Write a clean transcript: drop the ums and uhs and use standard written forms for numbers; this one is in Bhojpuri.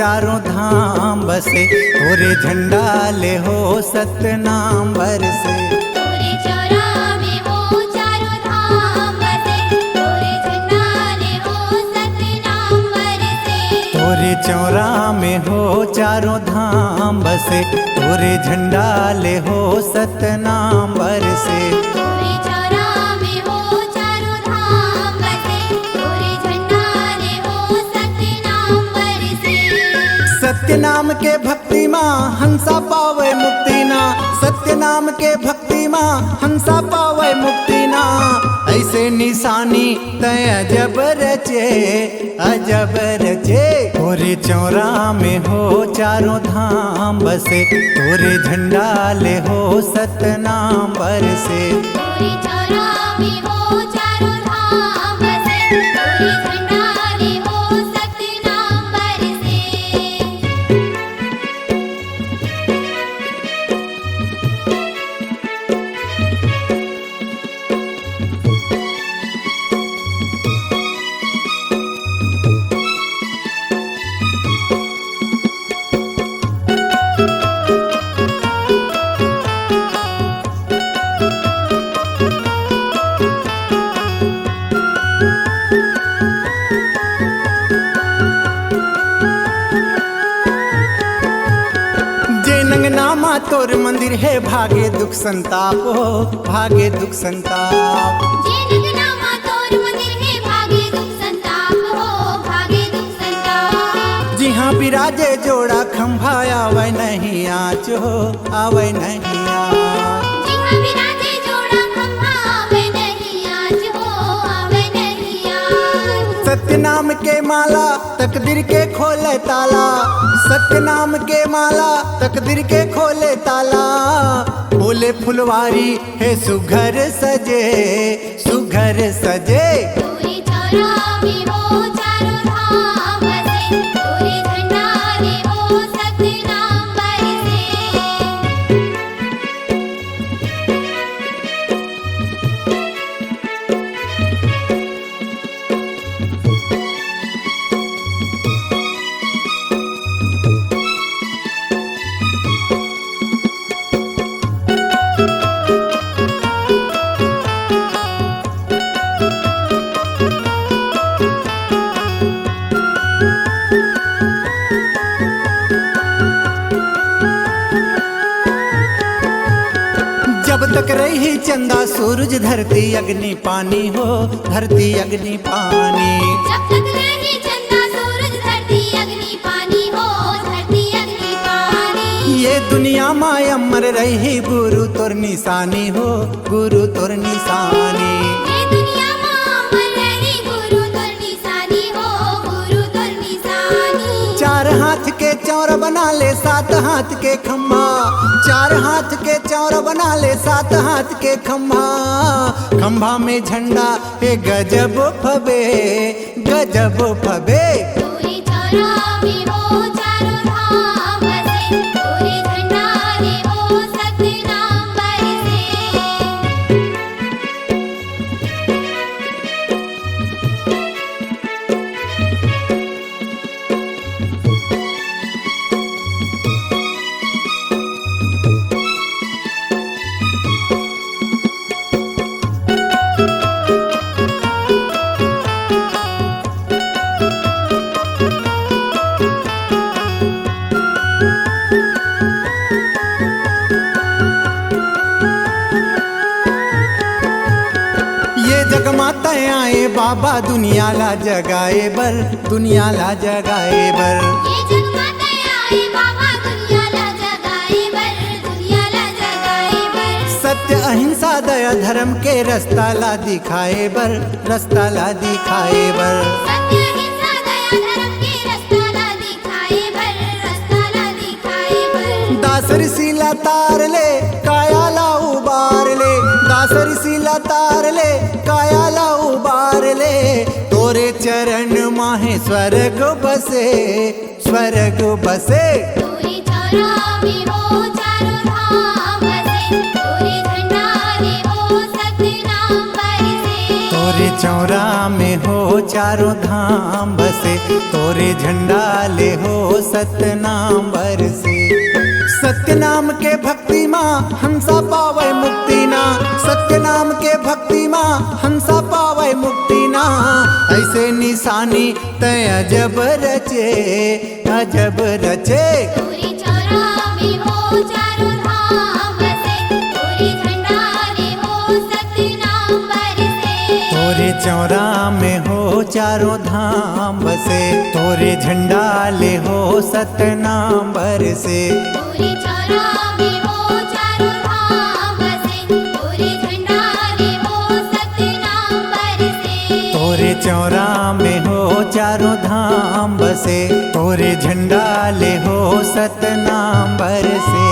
चारों धाम बसे, तोरे झंडा ले हो सतनाम बरसे। तोरे चौरा में हो चारों धाम बसे, तोरे झंडा ले हो सतनाम बरसे। तोरे चौरा में हो चारों धाम बसे, तोरे झंडा ले हो सतनाम बरसे। तोरे चौरा में हो चारों धाम बसे, तोरे झंडा ले हो सतनाम बरसे। सत्य नाम के भक्ति माँ हंसा पावे मुक्ति ना, सत्य नाम के भक्ति माँ हंसा पावे मुक्ति ना। ऐसे निशानी तय अजब रचे, अजब रचे। तोरे चौरा में हो चारों धाम बसे, तोरे झंडा ले हो सतनाम बरसे। तोरे चौरा में हो चारों धाम बसे, तोरे झंडा ले हो सतनाम बरसे। नंगनामा तोर मंदिर है, भागे दुख संताप हो, भागे दुख संताप। जे नगनामा तोर मंदिर है, भागे दुख संताप हो, भागे दुख संताप। जी हाँ बिराजे जोड़ा खंभा, आवे नहीं आँच हो, आवे नहीं आँच। जी हाँ विराजे जोड़ा खंभा, आवे नहीं आँच हो, आवे नहीं आँच। सत्य नाम के माला तकदीर के खोले ताला, सत्य नाम के माला तकदीर के खोले ताला। बोले फुलवारी है सुघर सजे, सुघर सजे। तोरे चौरा में हो चारों धाम बसे, तोरे झंडा ले हो सतनाम बरसे। जब तक रही चंदा सूरज, धरती अग्नि पानी हो, धरती अग्नि पानी। जब तक रही चंदा सूरज, धरती अग्नि पानी हो, धरती अग्नि पानी। ये दुनिया माय अमर रही, गुरु तोर निशानी हो, गुरु तोर निशानी। ये दुनिया मां अमर रही, गुरु तोर निशानी हो, गुरु तोर निशानी। चार हाथ के चौर बना ले, सात हाथ के खम्भा, चार हाथ के चौर बना ले, सात हाथ के खम्भा। खम्भा में झंडा है गजब फबे, गजब फबे। तोरे चौरा में हो चारों धाम बसे, तोरे झंडा ले हो सतनाम बरसे। जगमाता आए बाबा, दुनिया ला जगाए बर, दुनिया ला जगाए बर। ये जगमाता आए बाबा, दुनिया ला जगाए बर, दुनिया ला जगाए बर। सत्य अहिंसा दया धर्म के रास्ता ला दिखाए बर, रास्ता ला दिखाए बर। सत्य अहिंसा दया धर्म के रास्ता ला दिखाए बर, रास्ता ला दिखाए बर। दासर सीला तार ले, काया ला उबार ले, दासर सीला तार ले, काया ला उबार ले। तोरे चरण माहे स्वर्ग बसे, स्वर्ग बसे। तोरे चौरा में हो चारों धाम बसे, तोरे झंडा ले हो सतनाम बरसे। तोरे चौरा में हो चारों धाम बसे, तोरे झंडा ले हो सतनाम बरसे। सत्य नाम के भक्ति माँ हंसा पावे मुक्ति ना, सत्य नाम के भक्ति माँ हंसा पावे मुक्ति ना। ऐसे निशानी तय अजब रचे, अजब रचे। तोरे चौरा में हो चारों धाम बसे, तोरे झंडा ले हो सतनाम बरसे। तोरे चौरा में हो चारों धाम बसे, तोरे झंडा ले हो सतनाम बरसे। तोरे चौरा में हो चारों धाम बसे, तोरे झंडा ले हो सतनाम बरसे। तोरे चौरा में हो चारों धाम बसे, तोरे झंडा ले हो सतनाम बरसे।